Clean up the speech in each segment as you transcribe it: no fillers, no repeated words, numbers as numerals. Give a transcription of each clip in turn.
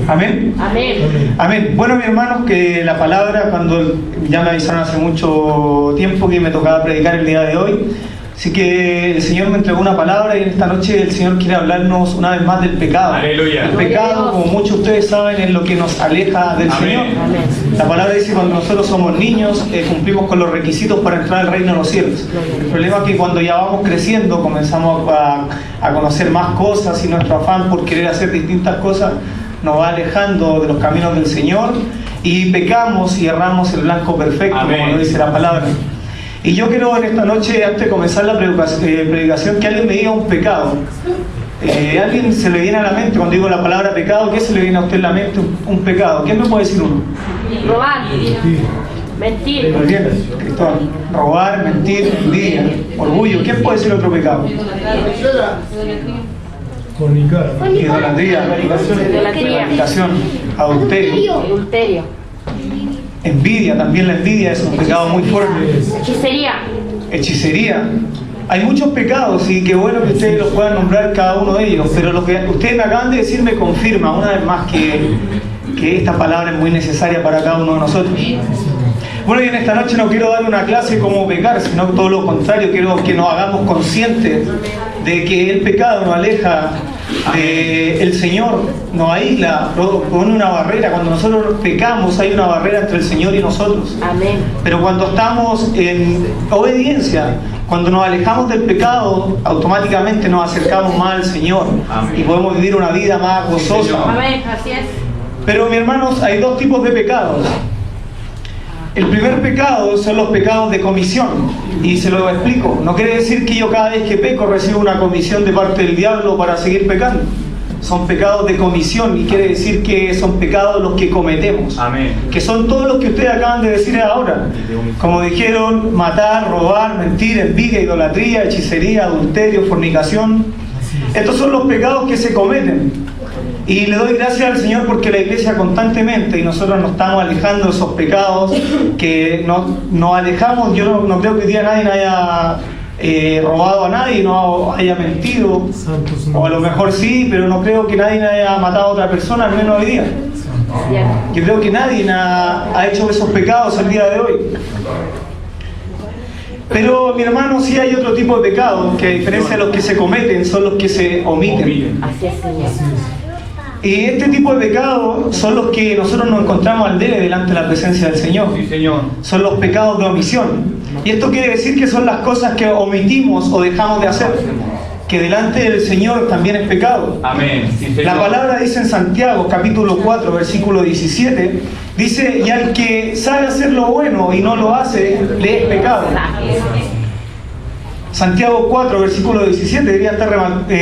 Amén. Amén. Amén. Bueno, mis hermanos, que la palabra, cuando ya me avisaron hace mucho tiempo que me tocaba predicar el día de hoy, así que el Señor me entregó una palabra y en esta noche el Señor quiere hablarnos una vez más del pecado. Aleluya. El pecado, como muchos de ustedes saben, es lo que nos aleja del Amén. Señor. La palabra dice que cuando nosotros somos niños cumplimos con los requisitos para entrar al reino de los cielos. El problema es que cuando ya vamos creciendo comenzamos a conocer más cosas y nuestro afán por querer hacer distintas cosas nos va alejando de los caminos del Señor y pecamos y erramos el blanco perfecto, Amén. como lo dice la palabra. Y yo quiero en esta noche, antes de comenzar la predicación, que alguien me diga un pecado. ¿Alguien se le viene a la mente cuando digo la palabra pecado? ¿Qué se le viene a usted a la mente? Un pecado. ¿Quién me puede decir uno? Robar. Mentir. Muy bien, Cristóbal. Robar, mentir, envidia, orgullo. ¿Quién puede decir otro pecado? Fornicar. Idolatría, fornicación, adulterio, Adulterio. envidia. También la envidia es un pecado muy fuerte. Hechicería. Hechicería. Hay muchos pecados y qué bueno que ustedes los puedan nombrar cada uno de ellos, pero lo que ustedes me acaban de decir me confirma una vez más que esta palabra es muy necesaria para cada uno de nosotros. Bueno, y en esta noche no quiero dar una clase como pecar, sino todo lo contrario, quiero que nos hagamos conscientes de que el pecado nos aleja del Señor, nos aísla, pone una barrera. Cuando nosotros pecamos hay una barrera entre el Señor y nosotros. Amén. Pero cuando estamos en obediencia, cuando nos alejamos del pecado, automáticamente nos acercamos más al Señor. Amén. Y podemos vivir una vida más gozosa. Amén. Así es. Pero, mis hermanos, hay dos tipos de pecados. El primer pecado son los pecados de comisión, y se lo explico. No quiere decir que yo cada vez que peco recibo una comisión de parte del diablo para seguir pecando. Son pecados de comisión y quiere decir que son pecados los que cometemos. Amén. Que son todos los que ustedes acaban de decir ahora. Como dijeron, matar, robar, mentir, envidia, idolatría, hechicería, adulterio, fornicación. Estos son los pecados que se cometen. Y le doy gracias al Señor porque la iglesia constantemente, y nosotros nos estamos alejando de esos pecados, que nos alejamos. Yo no creo que hoy día nadie haya robado a nadie, no haya mentido, o a lo mejor sí, pero no creo que nadie haya matado a otra persona, al menos hoy día. Yo creo que nadie ha hecho esos pecados el día de hoy. Pero, mi hermano, sí hay otro tipo de pecados que, a diferencia de los que se cometen, son los que se omiten. Así es, Señor. Y este tipo de pecados son los que nosotros nos encontramos al debe delante de la presencia del Señor. Sí, Señor. Son los pecados de omisión. Y esto quiere decir que son las cosas que omitimos o dejamos de hacer. Que delante del Señor también es pecado. Amén. Sí, Señor. La palabra dice en Santiago, capítulo 4, versículo 17, dice, y al que sabe hacer lo bueno y no lo hace, le es pecado. Santiago 4, versículo 17, debería estar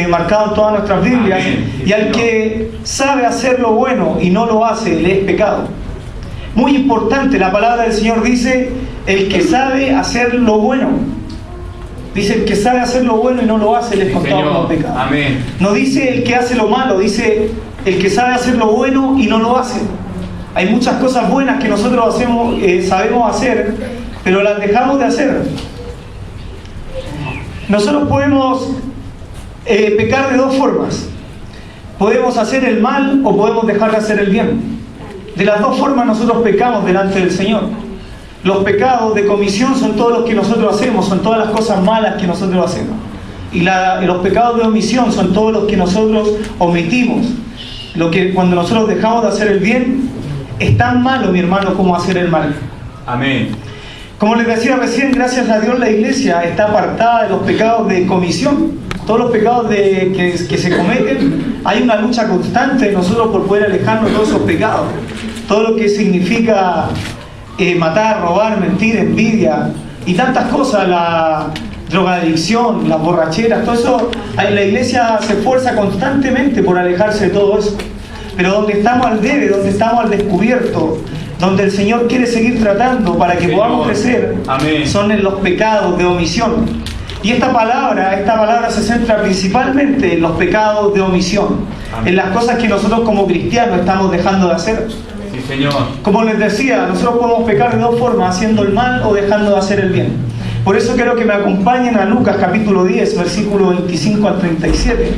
marcado en todas nuestras Biblias. Amén. Y al que sabe hacer lo bueno y no lo hace, le es pecado. Muy importante, la palabra del Señor dice, el que sabe hacer lo bueno. Dice, el que sabe hacer lo bueno y no lo hace, le es contado como pecado. Amén. No dice el que hace lo malo, dice el que sabe hacer lo bueno y no lo hace. Hay muchas cosas buenas que nosotros sabemos hacer, pero las dejamos de hacer. Nosotros podemos pecar de dos formas. Podemos hacer el mal o podemos dejar de hacer el bien. De las dos formas nosotros pecamos delante del Señor. Los pecados de comisión son todos los que nosotros hacemos, son todas las cosas malas que nosotros hacemos. Y los pecados de omisión son todos los que nosotros omitimos. Cuando nosotros dejamos de hacer el bien, es tan malo, mi hermano, como hacer el mal. Amén. Como les decía recién, gracias a Dios la iglesia está apartada de los pecados de comisión. Todos los pecados que se cometen, hay una lucha constante de nosotros por poder alejarnos de todos esos pecados. Todo lo que significa matar, robar, mentir, envidia y tantas cosas, la drogadicción, las borracheras, todo eso, la iglesia se esfuerza constantemente por alejarse de todo eso. Pero donde estamos al debe, donde estamos al descubierto, donde el Señor quiere seguir tratando para que podamos crecer, Amén. son en los pecados de omisión. Y esta palabra se centra principalmente en los pecados de omisión, Amén. en las cosas que nosotros como cristianos estamos dejando de hacer. Sí, Señor. Como les decía, nosotros podemos pecar de dos formas, haciendo el mal o dejando de hacer el bien. Por eso quiero que me acompañen a Lucas capítulo 10, versículo 25 al 37,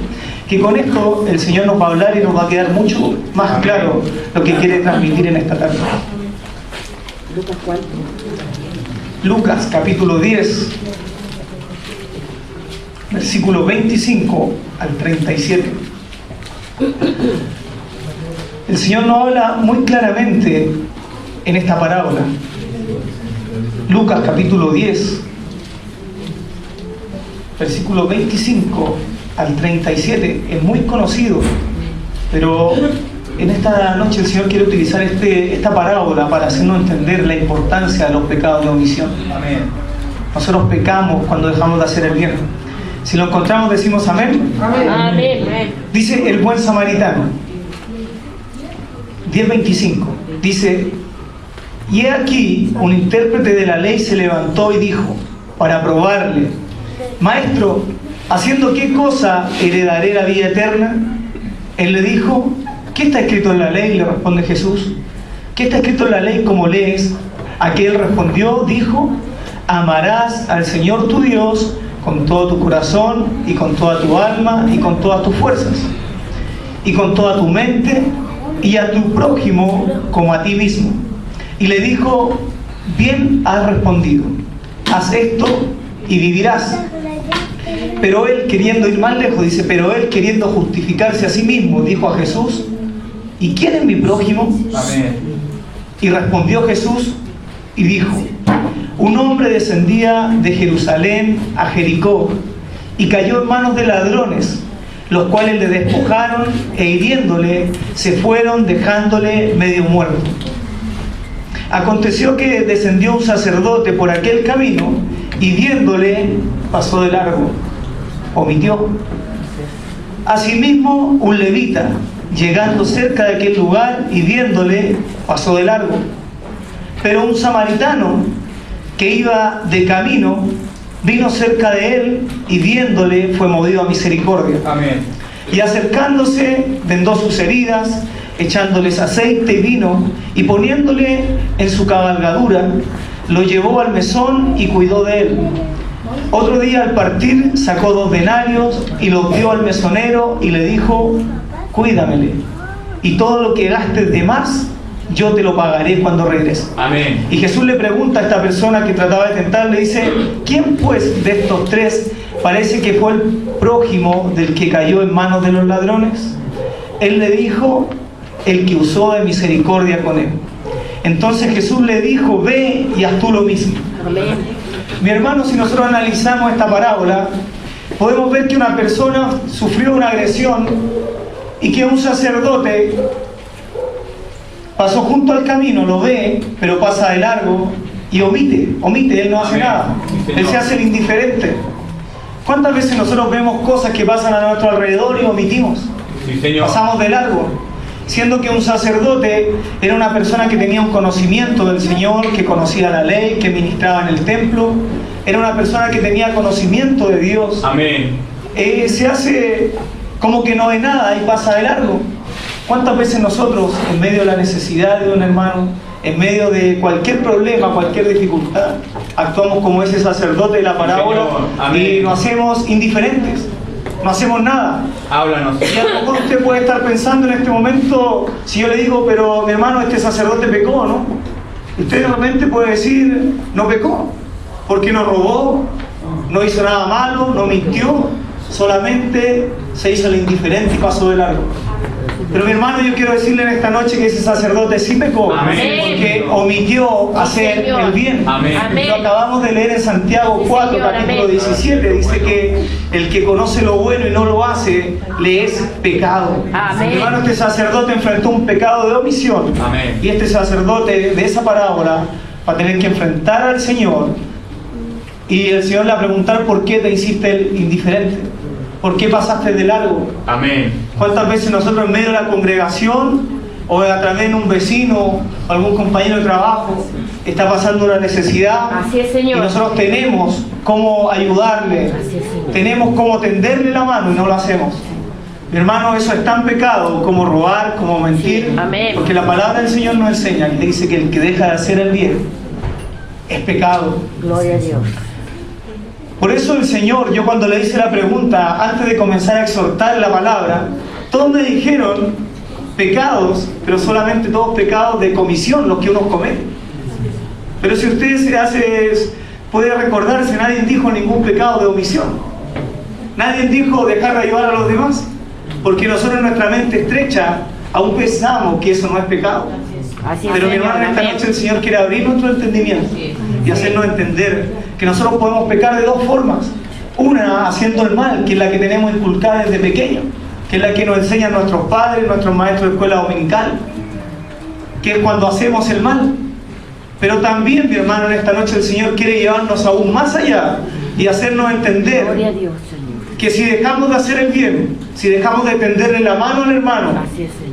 que con esto el Señor nos va a hablar y nos va a quedar mucho más claro lo que quiere transmitir en esta tarde. Lucas, ¿cuánto? Lucas capítulo 10, versículo 25 al 37. El Señor nos habla muy claramente en esta parábola. Lucas capítulo 10, versículo 25 al 37. Es muy conocido, pero en esta noche el Señor quiere utilizar esta parábola para hacernos entender la importancia de los pecados de omisión. Amén. Nosotros pecamos cuando dejamos de hacer el bien. Si lo encontramos decimos amén. Amén. Dice el buen samaritano, 10:25, dice: y he aquí un intérprete de la ley se levantó y dijo, para probarle: Maestro, ¿haciendo qué cosa heredaré la vida eterna? Él le dijo: ¿qué está escrito en la ley? Le responde Jesús. ¿Qué está escrito en la ley como lees? Aquel respondió, dijo: amarás al Señor tu Dios con todo tu corazón y con toda tu alma y con todas tus fuerzas y con toda tu mente, y a tu prójimo como a ti mismo. Y le dijo: bien has respondido, haz esto y vivirás. Pero él, queriendo ir más lejos, dice, pero él, queriendo justificarse a sí mismo, dijo a Jesús: ¿y quién es mi prójimo? Amén. Y respondió Jesús y dijo: un hombre descendía de Jerusalén a Jericó y cayó en manos de ladrones, los cuales le despojaron e hiriéndole se fueron, dejándole medio muerto. Aconteció que descendió un sacerdote por aquel camino y viéndole pasó de largo, omitió. Asimismo un levita, llegando cerca de aquel lugar y viéndole pasó de largo. Pero un samaritano que iba de camino vino cerca de él y viéndole fue movido a misericordia. Amén. Y acercándose vendó sus heridas, echándoles aceite y vino, y poniéndole en su cabalgadura, lo llevó al mesón y cuidó de él. Otro día al partir sacó 2 denarios y los dio al mesonero y le dijo: cuídamele, y todo lo que gastes de más yo te lo pagaré cuando regrese. Amén. Y Jesús le pregunta a esta persona que trataba de tentar, le dice: ¿quién pues de estos 3 parece que fue el prójimo del que cayó en manos de los ladrones? Él le dijo: el que usó de misericordia con él. Entonces Jesús le dijo: ve y haz tú lo mismo. Amén. Mi hermano, si nosotros analizamos esta parábola, podemos ver que una persona sufrió una agresión y que un sacerdote pasó junto al camino, lo ve, pero pasa de largo y omite, él no hace Amén. nada, Sí, él se hace el indiferente. ¿Cuántas veces nosotros vemos cosas que pasan a nuestro alrededor y omitimos? Sí, Señor. Pasamos de largo, siendo que un sacerdote era una persona que tenía un conocimiento del Señor, que conocía la ley, que ministraba en el templo, era una persona que tenía conocimiento de Dios. Amén. Se hace como que no ve nada y pasa de largo. ¿Cuántas veces nosotros, en medio de la necesidad de un hermano, en medio de cualquier problema, cualquier dificultad, actuamos como ese sacerdote de la parábola y nos hacemos indiferentes, no hacemos nada? Háblanos. Y a lo mejor usted puede estar pensando en este momento, si yo le digo, pero mi hermano, este sacerdote pecó, ¿no? Usted de repente puede decir: no pecó, porque no robó, no hizo nada malo, no mintió, solamente se hizo el indiferente y pasó de largo. Pero mi hermano, yo quiero decirle en esta noche que ese sacerdote sí pecó. Amén. Porque omitió hacer el bien. Amén. Lo acabamos de leer en Santiago 4, Señor, capítulo amén. 17. Dice que el que conoce lo bueno y no lo hace, le es pecado. Amén. Mi hermano, este sacerdote enfrentó un pecado de omisión. Amén. Y este sacerdote de esa parábola va a tener que enfrentar al Señor. Y el Señor le va a preguntar: ¿por qué te hiciste el indiferente? ¿Por qué pasaste de largo? Amén. ¿Cuántas veces nosotros en medio de la congregación o a través de un vecino o algún compañero de trabajo está pasando una necesidad? Así es, Señor. Y nosotros tenemos cómo ayudarle, Así es, Señor. tenemos cómo tenderle la mano y no lo hacemos? Mi hermano, eso es tan pecado como robar, como mentir. Sí, amén. Porque la palabra del Señor nos enseña, que dice que el que deja de hacer el bien es pecado. Gloria a Dios. Por eso el Señor, yo cuando le hice la pregunta, antes de comenzar a exhortar la palabra, todos me dijeron pecados, pero solamente todos pecados de comisión, los que uno comete. Pero si usted puede recordarse, nadie dijo ningún pecado de omisión. Nadie dijo dejar de ayudar a los demás. Porque nosotros en nuestra mente estrecha aún pensamos que eso no es pecado. Pero mi hermano, esta noche el Señor quiere abrir nuestro entendimiento y hacernos entender que nosotros podemos pecar de dos formas. Una, haciendo el mal, que es la que tenemos inculcada desde pequeño, que es la que nos enseñan nuestros padres, nuestros maestros de escuela dominical, que es cuando hacemos el mal. Pero también, mi hermano, en esta noche el Señor quiere llevarnos aún más allá y hacernos entender que si dejamos de hacer el bien, si dejamos de tenderle la mano al hermano,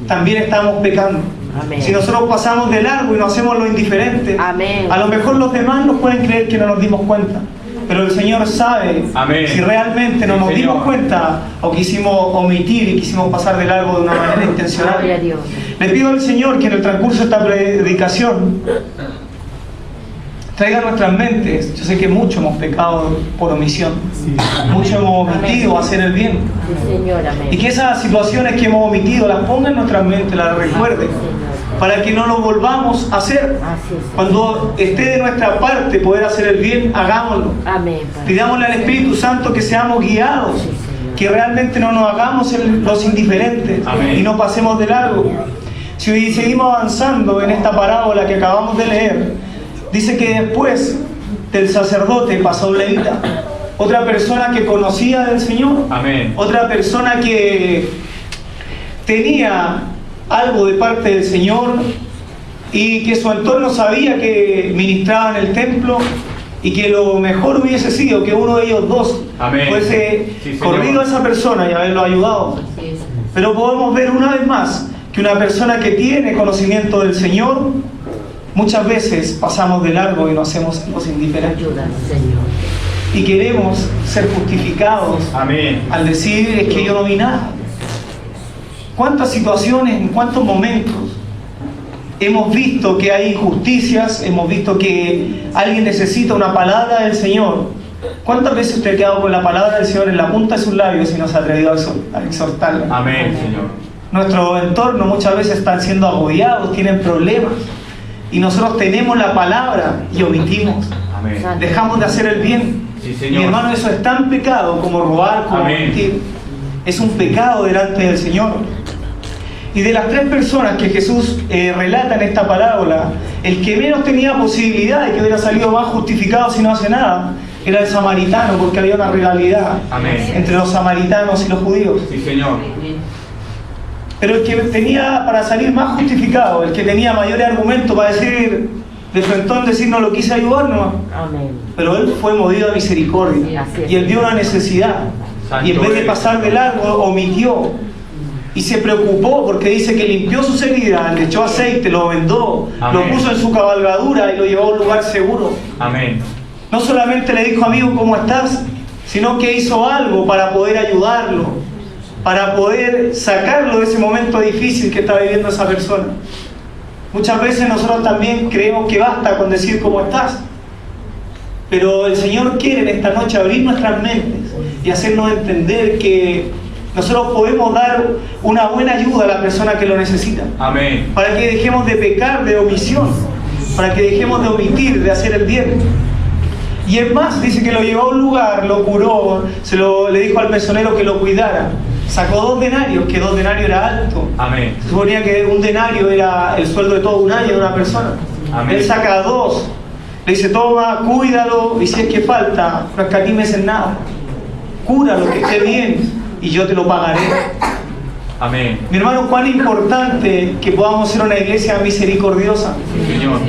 también estamos pecando. Amén. Si nosotros pasamos de largo y no hacemos lo indiferente, Amén. a lo mejor los demás nos pueden creer que no nos dimos cuenta, pero el Señor sabe Amén. si realmente no Sí, nos dimos Señor. cuenta o quisimos omitir y quisimos pasar de largo de una manera intencional. Gloria a Dios. Le pido al Señor que en el transcurso de esta predicación traiga a nuestras mentes, yo sé que mucho hemos pecado por omisión, mucho hemos omitido hacer el bien, Sí, Señor, amén. y que esas situaciones que hemos omitido las ponga en nuestras mentes, las recuerde, para que no lo volvamos a hacer. Así es. Cuando esté de nuestra parte poder hacer el bien, hagámoslo. Amén. Padre. Pidámosle al Espíritu Santo que seamos guiados, que realmente no nos hagamos los indiferentes Amén. y no pasemos de largo. Si seguimos avanzando en esta parábola que acabamos de leer, dice que después del sacerdote pasó un levita, otra persona que conocía del Señor, Amén. otra persona que tenía algo de parte del Señor y que su entorno sabía que ministraba en el templo y que lo mejor hubiese sido que uno de ellos dos Amén. fuese Sí, Señor. corrido a esa persona y haberlo ayudado. Así es. Pero podemos ver una vez más que una persona que tiene conocimiento del Señor, muchas veces pasamos de largo y no hacemos los indiferentes. Ayuda, Señor. Y queremos ser justificados Amén. al decir es que yo no vi nada. ¿Cuántas situaciones, en cuántos momentos hemos visto que hay injusticias, hemos visto que alguien necesita una palabra del Señor? ¿Cuántas veces usted ha quedado con la palabra del Señor en la punta de sus labios y no se ha atrevido a exhortarla? Amén, Señor. Nuestro entorno muchas veces están siendo agobiados, tienen problemas. Y nosotros tenemos la palabra y omitimos. Amén. Dejamos de hacer el bien. Sí, Señor. Mi hermano, eso es tan pecado como robar, como Amén. mentir. Es un pecado delante del Señor. Y de las tres personas que Jesús relata en esta parábola, el que menos tenía posibilidad de que hubiera salido más justificado si no hace nada, era el samaritano, porque había una rivalidad Amén. entre los samaritanos y los judíos. Sí, Señor. Pero el que tenía para salir más justificado, el que tenía mayores argumentos para decir, de frentón decir no lo quise ayudar, no. Amén. Pero él fue movido a misericordia Así es. y él vio una necesidad y en vez de pasar de largo omitió y se preocupó porque dice que limpió sus heridas, le echó aceite, lo vendó, Amén. lo puso en su cabalgadura y lo llevó a un lugar seguro. Amén. No solamente le dijo, amigo, ¿cómo estás?, sino que hizo algo para poder ayudarlo, para poder sacarlo de ese momento difícil que está viviendo esa persona. Muchas veces nosotros también creemos que basta con decir cómo estás, pero el Señor quiere en esta noche abrir nuestras mentes y hacernos entender que nosotros podemos dar una buena ayuda a la persona que lo necesita, Amén. para que dejemos de pecar de omisión, para que dejemos de omitir, de hacer el bien. Y es más, dice que lo llevó a un lugar, lo curó, le dijo al mesonero que lo cuidara. Sacó 2 denarios, que 2 denarios era alto. Amén. Se suponía que un denario era el sueldo de todo un año de una persona. Amén. Él saca 2. Le dice, toma, cuídalo, y si es que falta, no escatimes en nada. Cúralo, que esté bien, y yo te lo pagaré. Amén. Mi hermano, cuán importante que podamos ser una iglesia misericordiosa. Sí, Señor.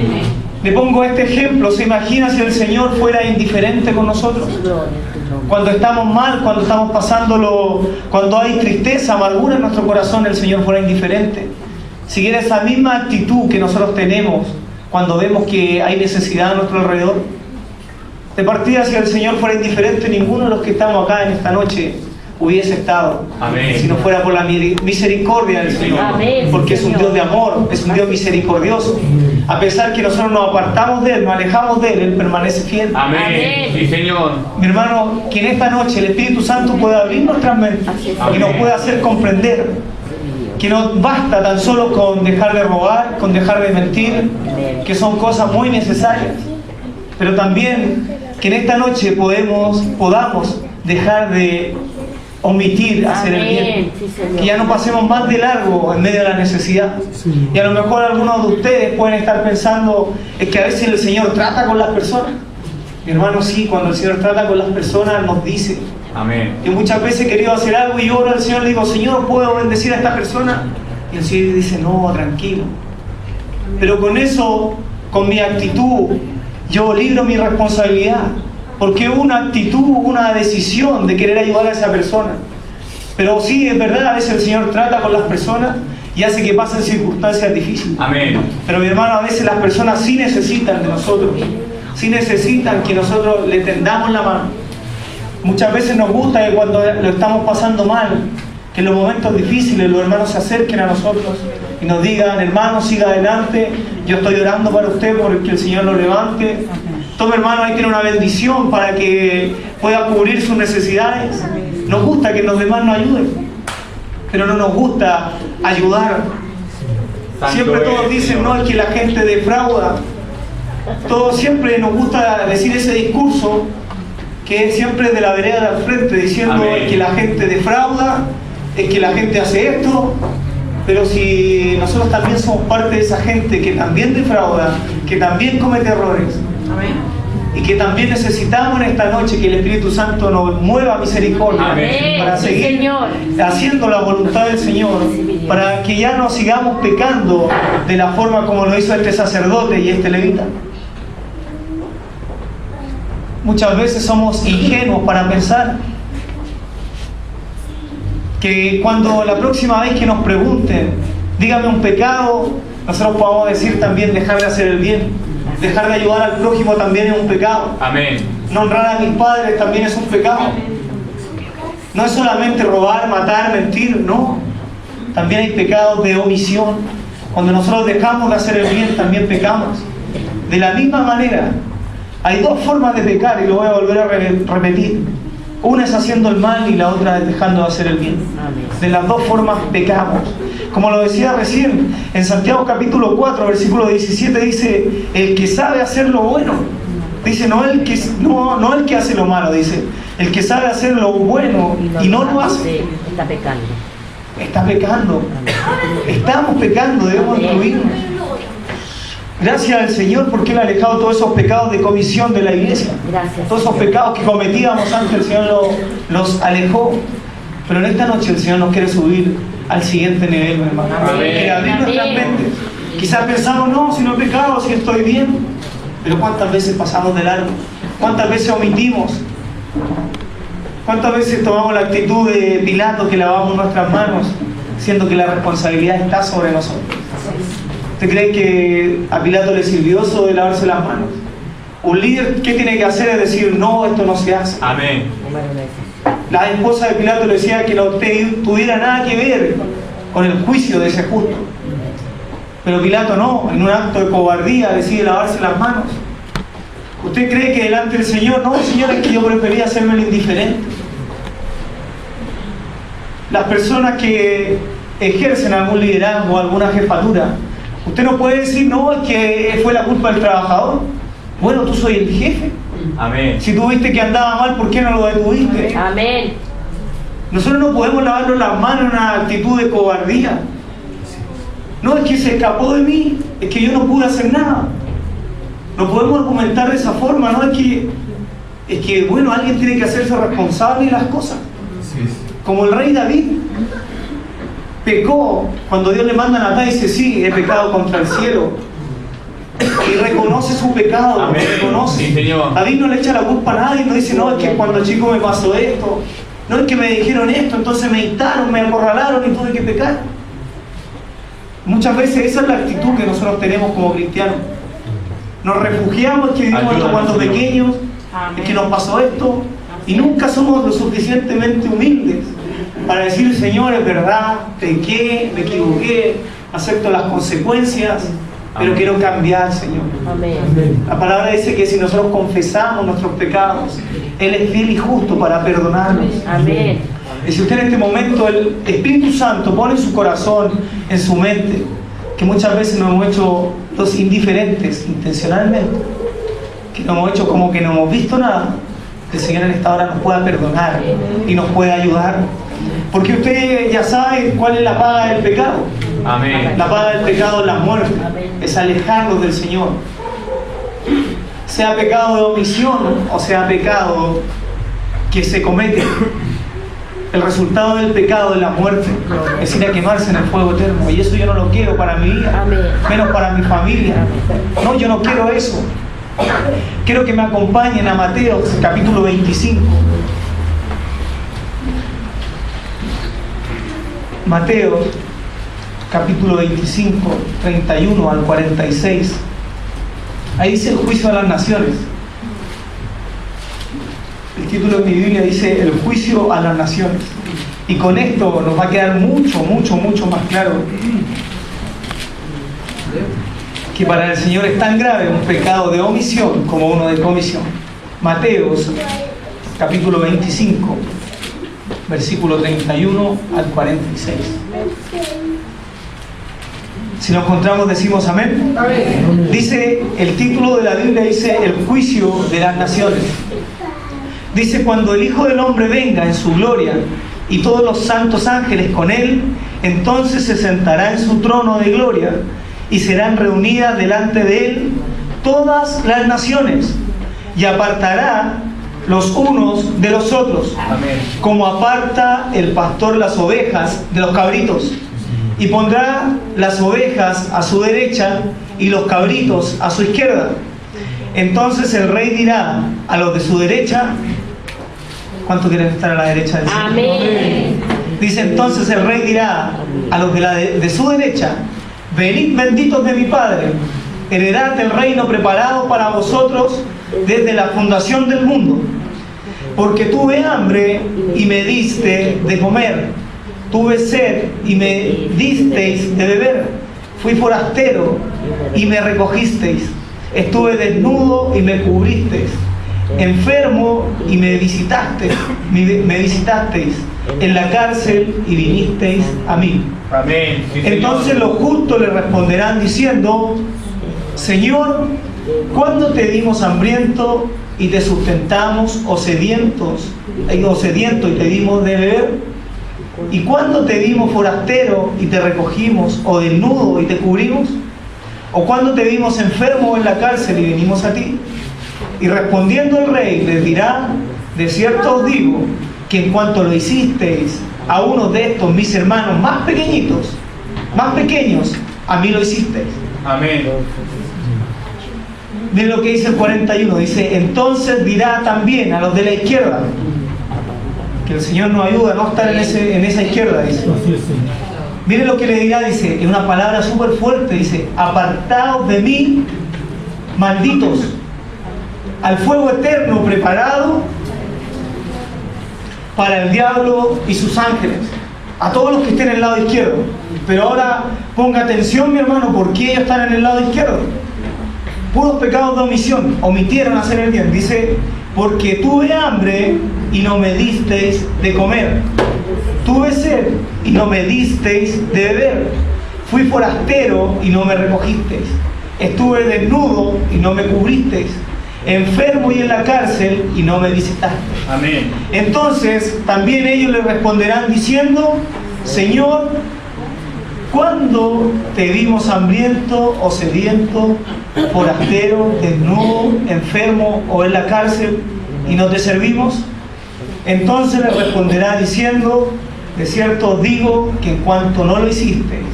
Le pongo este ejemplo. ¿Se imagina si el Señor fuera indiferente con nosotros? Gloria a tu nombre. Cuando estamos mal, cuando estamos pasándolo, cuando hay tristeza, amargura en nuestro corazón, el Señor fuera indiferente. Siguiera esa misma actitud que nosotros tenemos cuando vemos que hay necesidad a nuestro alrededor. De partida, si el Señor fuera indiferente, ninguno de los que estamos acá en esta noche hubiese estado. Amén. Si no fuera por la misericordia del Señor. Amén. Porque es un Dios de amor, es un Dios misericordioso. A pesar que nosotros nos apartamos de Él, nos alejamos de Él permanece fiel. Amén. Amén. Sí, Señor. Mi hermano, que en esta noche el Espíritu Santo pueda abrir nuestras mentes y nos pueda hacer comprender que no basta tan solo con dejar de robar, con dejar de mentir, que son cosas muy necesarias, pero también que en esta noche podamos dejar de omitir hacer el bien, Amén. Sí, Señor. que ya no pasemos más de largo en medio de la necesidad. Y a lo mejor algunos de ustedes pueden estar pensando, es que a veces el Señor trata con las personas. Mi hermano, sí, cuando el Señor trata con las personas nos dice. Amén. Yo muchas veces he querido hacer algo y yo oro al Señor y le digo, Señor, ¿puedo bendecir a esta persona? Y el Señor dice, no, tranquilo. Pero con eso, con mi actitud, yo libro mi responsabilidad. Porque hubo una actitud, una decisión de querer ayudar a esa persona. Pero sí, es verdad, a veces el Señor trata con las personas y hace que pasen circunstancias difíciles. Amén. Pero mi hermano, a veces las personas sí necesitan de nosotros. Sí necesitan que nosotros le tendamos la mano. Muchas veces nos gusta que cuando lo estamos pasando mal, que en los momentos difíciles los hermanos se acerquen a nosotros y nos digan, hermano, siga adelante, yo estoy orando para usted porque el Señor lo levante. Tome, hermano, ahí tiene una bendición para que pueda cubrir sus necesidades. Nos gusta que los demás nos ayuden, pero no nos gusta ayudar. Santo Siempre todos es, dicen, Señor. no, es que la gente defrauda. Todos siempre nos gusta decir ese discurso que es siempre de la vereda de al frente, diciendo Amén. que la gente defrauda, es que la gente hace esto. Pero si nosotros también somos parte de esa gente que también defrauda, que también comete errores, y que también necesitamos en esta noche que el Espíritu Santo nos mueva misericordia Amén. para Sí, seguir Señor. haciendo la voluntad del Señor, para que ya no sigamos pecando de la forma como lo hizo este sacerdote y este levita. Muchas veces somos ingenuos para pensar que cuando la próxima vez que nos pregunten, dígame un pecado, nosotros podamos decir también dejar de hacer el bien. Dejar de ayudar al prójimo también es un pecado. Amén. No honrar a mis padres también es un pecado. No es solamente robar, matar, mentir, no. También hay pecados de omisión. Cuando nosotros dejamos de hacer el bien, también pecamos. De la misma manera, hay dos formas de pecar y lo voy a volver a repetir. Una es haciendo el mal y la otra es dejando de hacer el bien. De las dos formas pecamos. Como lo decía recién, en Santiago capítulo 4, versículo 17 dice, el que sabe hacer lo bueno. Dice, no el que hace lo malo, dice, el que sabe hacer lo bueno y no lo hace, Está pecando. está pecando. Estamos pecando, debemos incluirnos. Gracias al Señor porque Él ha alejado todos esos pecados de comisión de la iglesia. Gracias, Todos esos Señor. pecados que cometíamos antes, el Señor los alejó. Pero en esta noche el Señor nos quiere subir al siguiente nivel, mi hermano. Amén. Quiere abrir nuestras Amén. mentes. Quizás pensamos, no, si no he pecado, si estoy bien. Pero ¿cuántas veces pasamos de largo? ¿Cuántas veces omitimos? ¿Cuántas veces tomamos la actitud de Pilato que lavamos nuestras manos, siendo que la responsabilidad está sobre nosotros? ¿Usted cree que a Pilato le sirvió eso de lavarse las manos? Un líder, ¿qué tiene que hacer? Es decir, no, esto no se hace. Amén. La esposa de Pilato le decía que no tuviera nada que ver con el juicio de ese justo. Pero Pilato no, en un acto de cobardía decide lavarse las manos. ¿Usted cree que delante del Señor? No, Señor, es que yo prefería hacerme el indiferente. Las personas que ejercen algún liderazgo, alguna jefatura, usted no puede decir, no, es que fue la culpa del trabajador. Bueno, tú soy el jefe. Amén. Si tú viste que andaba mal, ¿por qué no lo detuviste? Amén. Nosotros no podemos lavarnos las manos en una actitud de cobardía. No, es que se escapó de mí, es que yo no pude hacer nada. No podemos argumentar de esa forma, no es que bueno, alguien tiene que hacerse responsable de las cosas. Como el rey David pecó cuando Dios le manda a Natán y dice, sí, he pecado contra el cielo. Y reconoce su pecado, Amén. reconoce. Sí, Señor. David no le echa la culpa a nadie, no dice, no, es que cuando chico me pasó esto, no es que me dijeron esto, entonces me dictaron, me acorralaron y tuve que pecar. Muchas veces esa es la actitud que nosotros tenemos como cristianos. Nos refugiamos, es que vivimos esto cuando pequeños, es que nos pasó esto, y nunca somos lo suficientemente humildes para decir, Señor, es verdad, pequé, me equivoqué, acepto las consecuencias, pero quiero cambiar, Señor. Amén. La palabra dice que si nosotros confesamos nuestros pecados, Él es fiel y justo para perdonarnos. Amén. Y si usted en este momento el Espíritu Santo pone en su corazón, en su mente, que muchas veces nos hemos hecho los indiferentes intencionalmente, que nos hemos hecho como que no hemos visto nada, el Señor en esta hora nos pueda perdonar y nos puede ayudar. Porque usted ya sabe cuál es la paga del pecado. Amén. La paga del pecado es la muerte, es alejarnos del Señor. Sea pecado de omisión o sea pecado que se comete, el resultado del pecado es la muerte, es ir a quemarse en el fuego eterno. Y eso yo no lo quiero para mi vida, menos para mi familia. No, yo no quiero eso. Quiero que me acompañen a Mateo capítulo 25. Mateo capítulo 25, 31 al 46. Ahí dice el juicio a las naciones. El título de mi Biblia dice el juicio a las naciones. Y con esto nos va a quedar mucho más claro que para el Señor es tan grave un pecado de omisión como uno de comisión. Mateo capítulo 25, versículo 31 al 46. Si nos encontramos decimos amén. Dice, el título de la Biblia dice el juicio de las naciones. Dice, cuando el Hijo del Hombre venga en su gloria y todos los santos ángeles con él, entonces se sentará en su trono de gloria y serán reunidas delante de él todas las naciones y apartará los unos de los otros. Amén. Como aparta el pastor las ovejas de los cabritos, y pondrá las ovejas a su derecha y los cabritos a su izquierda. Entonces el rey dirá a los de su derecha, ¿cuántos quieren estar a la derecha del Señor? Amén. Dice, entonces el rey dirá a los de su derecha, venid benditos de mi Padre, heredad el reino preparado para vosotros desde la fundación del mundo. Porque tuve hambre y me diste de comer, tuve sed y me disteis de beber, fui forastero y me recogisteis, estuve desnudo y me cubristeis, enfermo y me visitasteis, en la cárcel y vinisteis a mí. Amén. Sí, entonces los justos le responderán diciendo, Señor, ¿cuándo te dimos hambriento y te sustentamos, o sediento y te dimos de beber? ¿Y cuándo te dimos forastero y te recogimos, o desnudo y te cubrimos? ¿O cuándo te vimos enfermo en la cárcel y venimos a ti? Y respondiendo el rey les dirá, de cierto os digo, que en cuanto lo hicisteis a uno de estos mis hermanos más pequeñitos, más pequeños, a mí lo hicisteis. Amén. Miren lo que dice el 41, dice, entonces dirá también a los de la izquierda, que el Señor nos ayuda a no estar en esa izquierda, dice. Miren lo que le dirá, dice, en una palabra súper fuerte, dice, apartaos de mí, malditos, al fuego eterno preparado para el diablo y sus ángeles. A todos los que estén en el lado izquierdo. Pero ahora ponga atención, mi hermano, ¿por qué ellos están en el lado izquierdo? Puros pecados de omisión, omitieron hacer el bien. Dice, porque tuve hambre y no me disteis de comer, tuve sed y no me disteis de beber, fui forastero y no me recogisteis, estuve desnudo y no me cubristeis, enfermo y en la cárcel y no me visitasteis. Amén. Entonces también ellos le responderán diciendo, Señor, ¿cuándo te vimos hambriento o sediento, forastero, desnudo, enfermo o en la cárcel y no te servimos? Entonces le responderá diciendo, de cierto os digo que en cuanto no lo hicisteis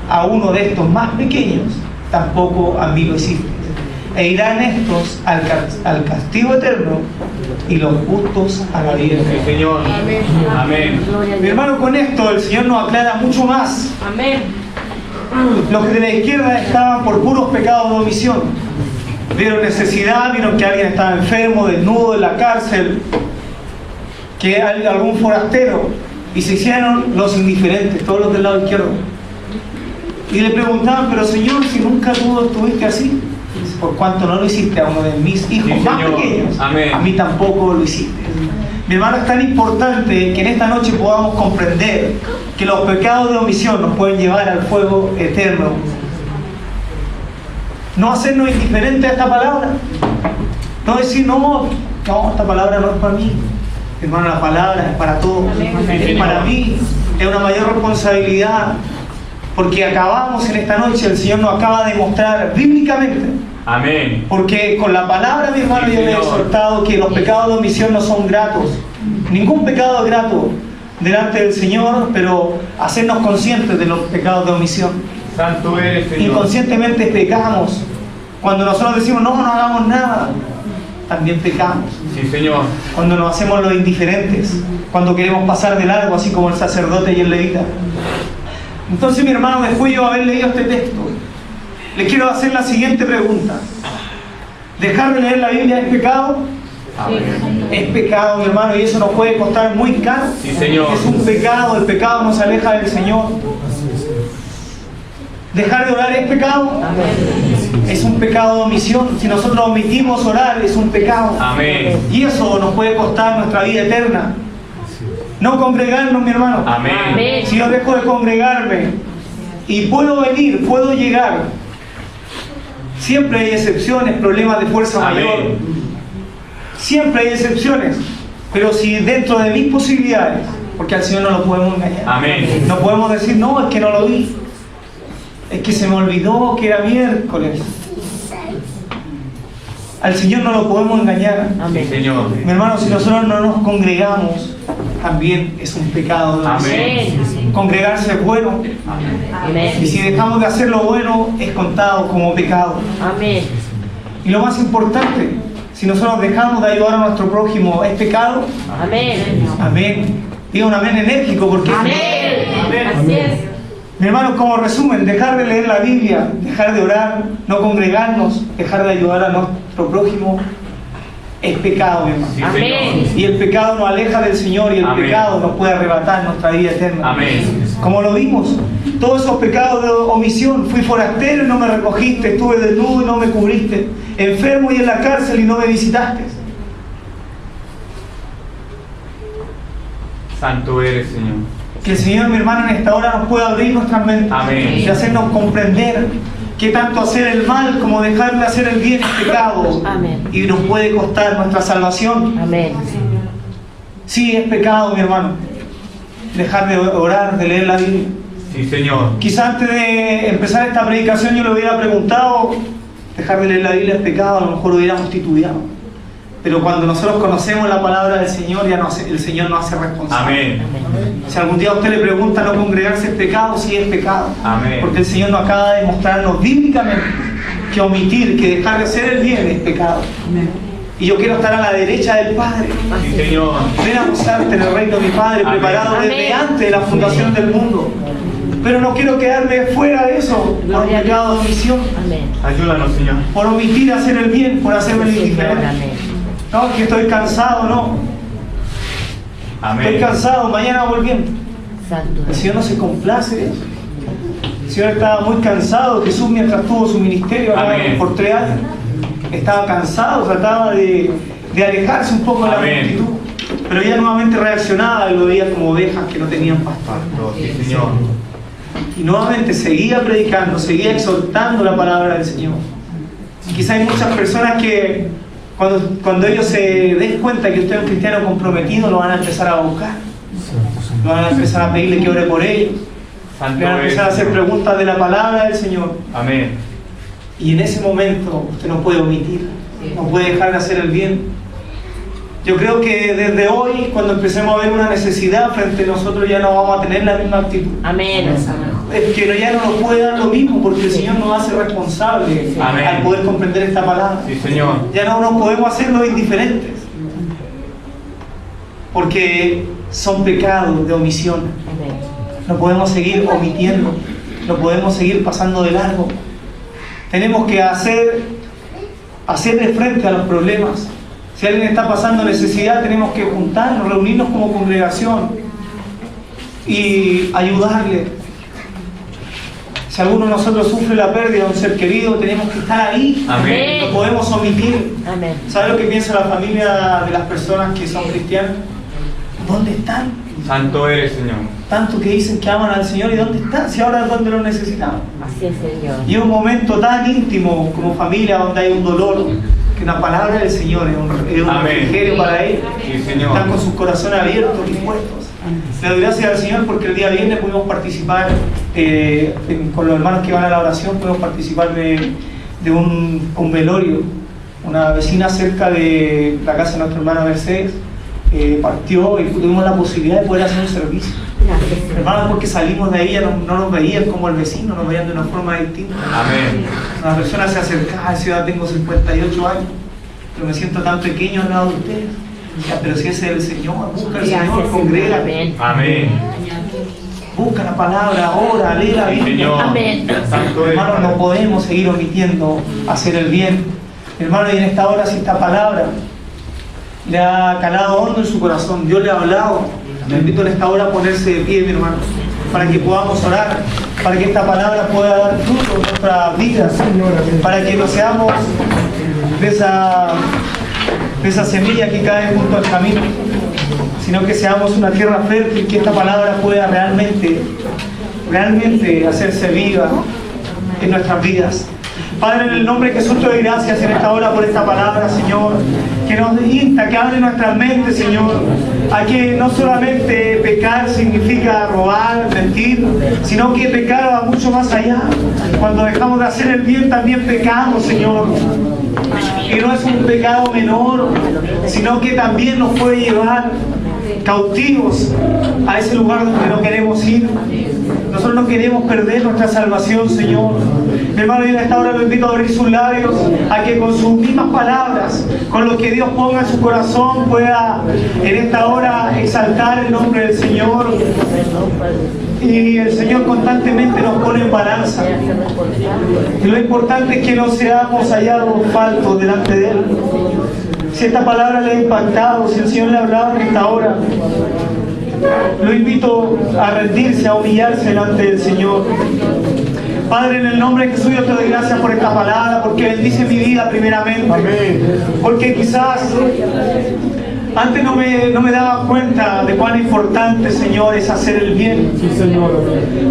a uno de estos más pequeños, tampoco a mí lo hicisteis. E irán estos al castigo eterno y los justos a la vida eterna. Sí, Señor. Amén. Amén. Gloria a Mi Dios. hermano, con esto el Señor nos aclara mucho más. Amén. Los que de la izquierda estaban por puros pecados de omisión, vieron necesidad, vieron que alguien estaba enfermo, desnudo, en la cárcel, que hay algún forastero, y se hicieron los indiferentes, todos los del lado izquierdo. Y le preguntaban, pero Señor, si nunca tú estuviste así, por cuanto no lo hiciste a uno de mis hijos Sí, más Señor. pequeños, Amén. a mí tampoco lo hiciste. Mi hermano, es tan importante que en esta noche podamos comprender que los pecados de omisión nos pueden llevar al fuego eterno. No hacernos indiferentes a esta palabra. No decir, no, esta palabra no es para mí. Hermano, la palabra es para todos. Es para mí. Es una mayor responsabilidad. Porque acabamos en esta noche, el Señor nos acaba de mostrar bíblicamente. Amén. Porque con la palabra, mi hermano, Sí, yo le he Señor. exhortado que los pecados de omisión no son gratos. Ningún pecado es grato delante del Señor, pero hacernos conscientes de los pecados de omisión. Santo eres, Señor. Inconscientemente pecamos. Cuando nosotros decimos, no hagamos nada, también pecamos. Sí, Señor. Cuando nos hacemos los indiferentes, cuando queremos pasar de largo, así como el sacerdote y el levita. Entonces, mi hermano, después de haber leído este texto, le quiero hacer la siguiente pregunta. ¿Dejar de leer la Biblia es pecado? Amén. Es pecado, mi hermano, y eso nos puede costar muy caro. Sí, Señor. Es un pecado, el pecado nos aleja del Señor. ¿Dejar de orar es pecado? Es un pecado de omisión. Si nosotros omitimos orar, es un pecado. Amén. Y eso nos puede costar nuestra vida eterna. No congregarnos, mi hermano. Amén. Amén. Si yo dejo de congregarme y puedo venir, puedo llegar, siempre hay excepciones, problemas de fuerza Amén. mayor. Siempre hay excepciones. Pero si dentro de mis posibilidades, porque al Señor no lo podemos engañar. Amén. No podemos decir, no, es que no lo vi. Es que se me olvidó que era miércoles. Al Señor no lo podemos engañar. Sí, Señor. Mi hermano, si nosotros no nos congregamos, también es un pecado. Amén. Congregarse es bueno. Y Amén. si dejamos de hacer lo bueno, es contado como pecado. Amén. Y lo más importante, si nosotros dejamos de ayudar a nuestro prójimo, ¿es pecado? Amén. Amén. Diga un amén enérgico, porque Amén. Así es. mi hermano, como resumen, dejar de leer la Biblia, dejar de orar, no congregarnos, dejar de ayudar a nuestro prójimo, es pecado, mi hermano. Sí, Amén. Señor. Y el pecado nos aleja del Señor y el Amén. pecado nos puede arrebatar nuestra vida eterna. Amén. Como lo vimos, todos esos pecados de omisión, fui forastero y no me recogiste, estuve desnudo y no me cubriste, enfermo y en la cárcel y no me visitaste. Santo eres, Señor. Que el Señor, mi hermano, en esta hora nos pueda abrir nuestras mentes Amén. y hacernos comprender que tanto hacer el mal como dejar de hacer el bien es pecado. Amén. Y nos puede costar nuestra salvación. Amén. Sí, es pecado, mi hermano. Dejar de orar, de leer la Biblia. Sí, Señor. Quizá antes de empezar esta predicación yo le hubiera preguntado, dejar de leer la Biblia es pecado, a lo mejor hubiéramos titubeado. Pero cuando nosotros conocemos la palabra del Señor, ya el Señor nos hace responsable. Amén. Si algún día usted le pregunta, ¿no congregarse es pecado? Sí, es pecado. Amén. Porque el Señor nos acaba de mostrarnos bíblicamente que omitir, que dejar de hacer el bien es pecado. Y yo quiero estar a la derecha del Padre. Sí, Señor. Ven a gozarte en el reino de mi Padre, Amén. preparado desde Amén. antes de la fundación del mundo. Pero no quiero quedarme fuera de eso, por un Gloria a pecado de omisión, Amén. Ayúdanos, Señor. por omitir hacer el bien, por hacerme el Señor, indiferente. amén. No, que estoy cansado, no. Estoy Amén. cansado, mañana volviendo. Santo. El Señor no se complace de eso. El Señor estaba muy cansado. Jesús, mientras tuvo su ministerio acá Amén. por 3 años, estaba cansado, trataba de alejarse un poco de la Amén. multitud. Pero ya nuevamente reaccionaba y lo veía como ovejas que no tenían pastor. Sí, Señor. Y nuevamente seguía predicando, seguía exhortando la palabra del Señor. Y quizá hay muchas personas que cuando ellos se den cuenta que usted es un cristiano comprometido, lo van a empezar a buscar. Lo van a empezar a pedirle que ore por ellos. Santo Le van a eres, empezar a hacer Señor. preguntas de la palabra del Señor. Amén. Y en ese momento usted no puede omitir, no puede dejar de hacer el bien. Yo creo que desde hoy, cuando empecemos a ver una necesidad frente a nosotros, ya no vamos a tener la misma actitud. Amén. Es que ya no nos puede dar lo mismo, porque el Señor nos hace responsables Amén. al poder comprender esta palabra. Sí, Señor. Ya no nos podemos hacer los indiferentes, porque son pecados de omisión. Amén. No podemos seguir omitiendo, no podemos seguir pasando de largo. Tenemos que hacerle frente a los problemas. Si alguien está pasando necesidad, tenemos que juntarnos, reunirnos como congregación y ayudarle. Si alguno de nosotros sufre la pérdida de un ser querido, tenemos que estar ahí. Amén. No podemos omitir. Amén. ¿Sabe lo que piensa la familia de las personas que son cristianas? ¿Dónde están? Santo eres, Señor. Tanto que dicen que aman al Señor, ¿y dónde están? Si ahora es donde lo necesitamos. Así es, Señor. Y es un momento tan íntimo como familia donde hay un dolor, que la palabra del Señor es un Amén. refrigerio para ellos. Sí, Señor. Están con sus corazones abiertos, dispuestos. Le doy gracias al Señor porque el día viernes pudimos participar con los hermanos que van a la oración, pudimos participar de un velorio. Una vecina cerca de la casa de nuestra hermana Mercedes partió y tuvimos la posibilidad de poder hacer un servicio. Gracias, Señor. Hermanos, porque salimos de ahí, no nos veían como el vecino, nos veían de una forma distinta. Amén. Una persona se acercaba, decía, tengo 58 años, pero me siento tan pequeño al lado de ustedes. Decía, pero si ese es el Señor, busca al Señor, Gracias, congrégate, Amén. Amén. busca la palabra, ora, lee la Biblia. Señor. Amén. Santo eres. Hermanos, no podemos seguir omitiendo hacer el bien. Hermano, y en esta hora, si esta palabra le ha calado hondo en su corazón, Dios le ha hablado, le invito en esta hora a ponerse de pie, mi hermano, para que podamos orar, para que esta palabra pueda dar fruto en nuestras vidas, para que no seamos de esa semilla que cae junto al camino, sino que seamos una tierra fértil, que esta palabra pueda realmente hacerse viva en nuestras vidas. Padre, en el nombre de Jesús te doy gracias en esta hora por esta palabra, Señor, que nos insta, que abre nuestras mentes, Señor, a que no solamente pecar significa robar, mentir, sino que pecar va mucho más allá. Cuando dejamos de hacer el bien también pecamos, Señor. Y no es un pecado menor, sino que también nos puede llevar cautivos a ese lugar donde no queremos ir. Nosotros no queremos perder nuestra salvación, Señor. Mi hermano, y en esta hora lo invito a abrir sus labios, a que con sus mismas palabras, con lo que Dios ponga en su corazón, pueda en esta hora exaltar el nombre del Señor. Y el Señor constantemente nos pone en balanza. Y lo importante es que no seamos hallados faltos delante de Él. Si esta palabra le ha impactado, si el Señor le ha hablado en esta hora, lo invito a rendirse, a humillarse delante del Señor. Padre, en el nombre de Jesús yo te doy gracias por esta palabra, porque bendice mi vida primeramente. Amén. Porque quizás antes no me daba cuenta de cuán importante, Señor, es hacer el bien. Sí, Señor.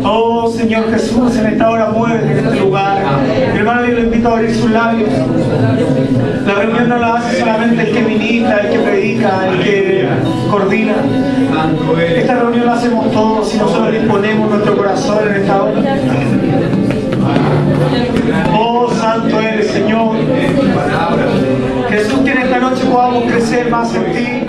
Oh, Señor Jesús, en esta hora mueve en este lugar. Mi hermano, yo lo invito a abrir sus labios. La reunión no la hace solamente el que ministra, el que predica, el que coordina. Santo eres. Esta reunión la hacemos todos y nosotros disponemos nuestro corazón en esta hora. Oh, santo eres, Señor. Jesús, que en esta noche podamos crecer más en ti.